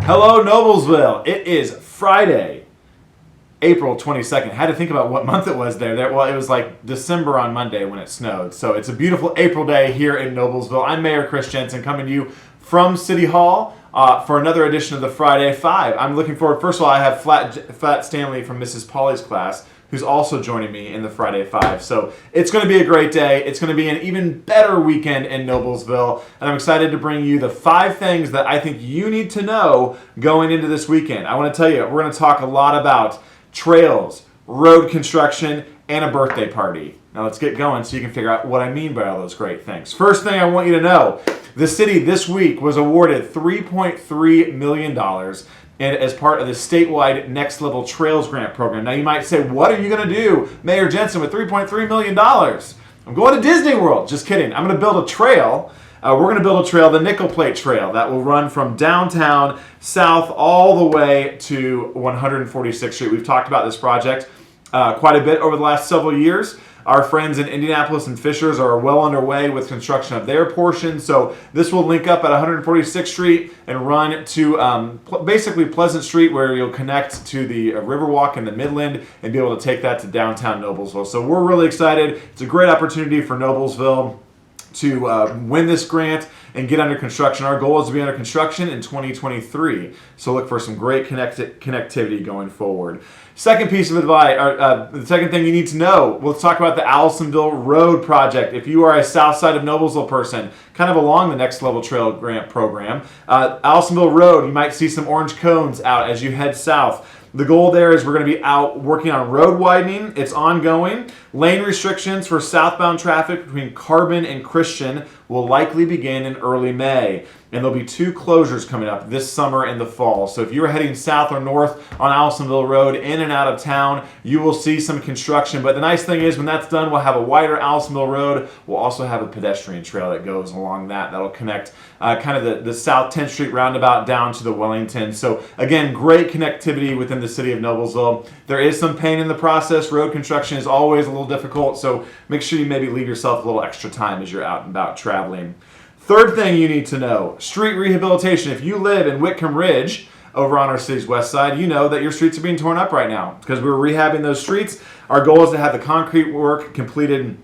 Hello, Noblesville. It is Friday, April 22nd. I had to think about what month it was there. Well, it was like December on Monday when it snowed. So it's a beautiful April day here in Noblesville. I'm Mayor Chris Jensen coming to you from City Hall for another edition of the Friday Five. I'm looking forward. First of all, I have Flat Stanley from Mrs. Polly's class, who's also joining me in the Friday Five. So it's going to be a great day. It's going to be an even better weekend in Noblesville. And I'm excited to bring you the 5 things that I think you need to know going into this weekend. I want to tell you, we're going to talk a lot about trails, road construction, and a birthday party. Now let's get going so you can figure out what I mean by all those great things. First thing I want you to know, the city this week was awarded $3.3 million and as part of the statewide Next Level Trails Grant Program. Now you might say, what are you going to do, Mayor Jensen, with $3.3 million? I'm going to Disney World. Just kidding. I'm going to build a trail. We're going to build a trail, the Nickel Plate Trail, that will run from downtown south all the way to 146th Street. We've talked about this project quite a bit over the last several years. Our friends in Indianapolis and Fishers are well underway with construction of their portion. So this will link up at 146th Street and run to basically Pleasant Street, where you'll connect to the Riverwalk in the Midland and be able to take that to downtown Noblesville. So we're really excited. It's a great opportunity for Noblesville to win this grant and get under construction. Our goal is to be under construction in 2023. So look for some great connectivity going forward. Second piece of advice, the second thing you need to know, let's talk about the Allisonville Road project. If you are a south side of Noblesville person, kind of along the Next Level Trail Grant Program, Allisonville Road, you might see some orange cones out as you head south. The goal there is we're going to be out working on road widening. It's ongoing. Lane restrictions for southbound traffic between Carbon and Christian will likely begin in early May. And there'll be 2 closures coming up this summer and the fall. So if you're heading south or north on Allisonville Road, in and out of town, you will see some construction. But the nice thing is when that's done, we'll have a wider Allisonville Road. We'll also have a pedestrian trail that goes along that. That'll connect kind of the South 10th Street roundabout down to the Wellington. So again, great connectivity within the city of Noblesville. There is some pain in the process. Road construction is always a little difficult. So make sure you maybe leave yourself a little extra time as you're out and about traveling. Third thing you need to know, street rehabilitation. If you live in Whitcomb Ridge over on our city's west side, you know that your streets are being torn up right now because we're rehabbing those streets. Our goal is to have the concrete work completed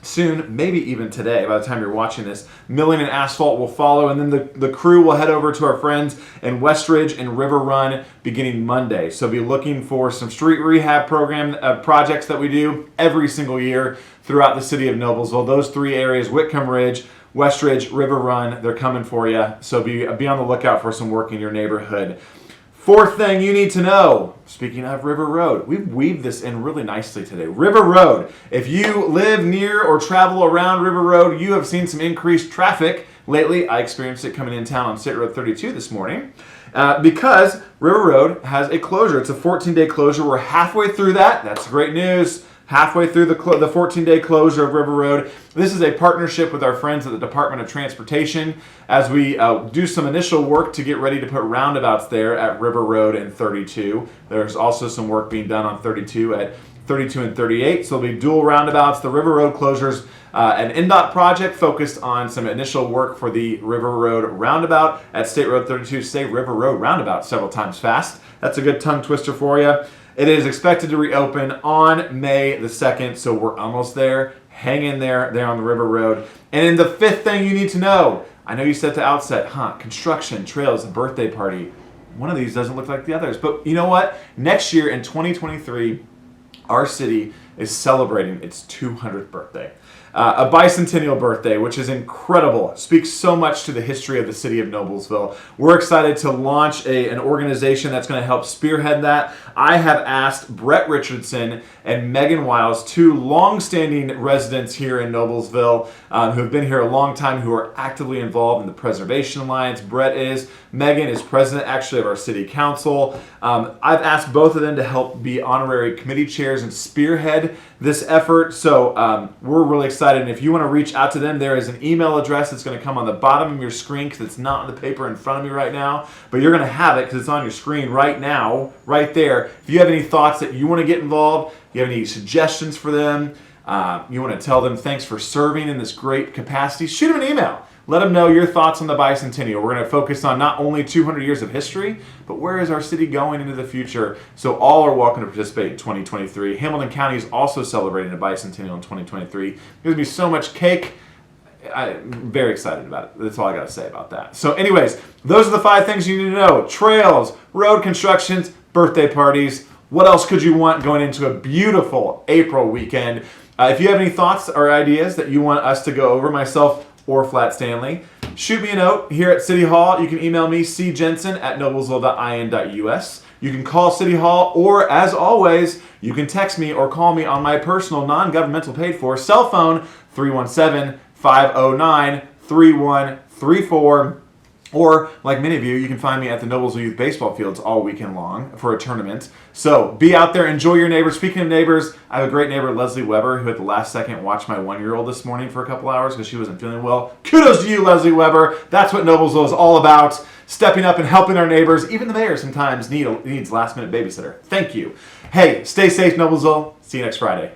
soon, maybe even today by the time you're watching this. Milling and asphalt will follow, and then the crew will head over to our friends in Westridge and River Run beginning Monday. So be looking for some street rehab program projects that we do every single year throughout the city of Noblesville. Those 3 areas, Whitcomb Ridge, Westridge, River Run, they're coming for you. So be on the lookout for some work in your neighborhood. Fourth thing you need to know, speaking of River Road, we've weaved this in really nicely today. River Road. If you live near or travel around River Road, you have seen some increased traffic lately. I experienced it coming in town on State Road 32 this morning because River Road has a closure. It's a 14-day closure. We're halfway through that. That's great news. Halfway through the 14-day closure of River Road. This is a partnership with our friends at the Department of Transportation as we do some initial work to get ready to put roundabouts there at River Road and 32. There's also some work being done on 32 at 32 and 38, so there'll be dual roundabouts. The River Road closures, an NDOT project focused on some initial work for the River Road roundabout at State Road 32. Say River Road roundabout several times fast. That's a good tongue twister for you. It is expected to reopen on May the 2nd, so we're almost there. Hang in there on the River Road. And then the 5th thing you need to know, I know you said at the outset, construction, trails, a birthday party. One of these doesn't look like the others. But you know what? Next year in 2023, our city is celebrating its 200th birthday. A bicentennial birthday, which is incredible. Speaks so much to the history of the city of Noblesville. We're excited to launch an organization that's going to help spearhead that. I have asked Brett Richardson and Megan Wiles, 2 long-standing residents here in Noblesville who have been here a long time, who are actively involved in the Preservation Alliance. Brett is. Megan is president, actually, of our city council. I've asked both of them to help be honorary committee chairs and spearhead this effort. So we're really excited. And if you want to reach out to them, there is an email address that's going to come on the bottom of your screen because it's not on the paper in front of me right now. But you're going to have it because it's on your screen right now, right there. If you have any thoughts that you want to get involved, you have any suggestions for them, you want to tell them thanks for serving in this great capacity, shoot them an email. Let them know your thoughts on the bicentennial. We're going to focus on not only 200 years of history, but where is our city going into the future. So all are welcome to participate in 2023. Hamilton County is also celebrating a bicentennial in 2023. There's going to be so much cake. I'm very excited about it. That's all I got to say about that. So anyways, those are the 5 things you need to know. Trails, road constructions, birthday parties. What else could you want going into a beautiful April weekend? If you have any thoughts or ideas that you want us to go over, myself or Flat Stanley, shoot me a note here at City Hall. You can email me, cjensen@noblesville.in.us. You can call City Hall, or as always, you can text me or call me on my personal non-governmental paid for cell phone, 317-509-3134. Or, like many of you, you can find me at the Noblesville Youth Baseball Fields all weekend long for a tournament. So be out there, enjoy your neighbors. Speaking of neighbors, I have a great neighbor, Leslie Weber, who at the last second watched my 1-year-old this morning for a couple hours because she wasn't feeling well. Kudos to you, Leslie Weber. That's what Noblesville is all about. Stepping up and helping our neighbors. Even the mayor sometimes needs last-minute babysitter. Thank you. Hey, stay safe, Noblesville. See you next Friday.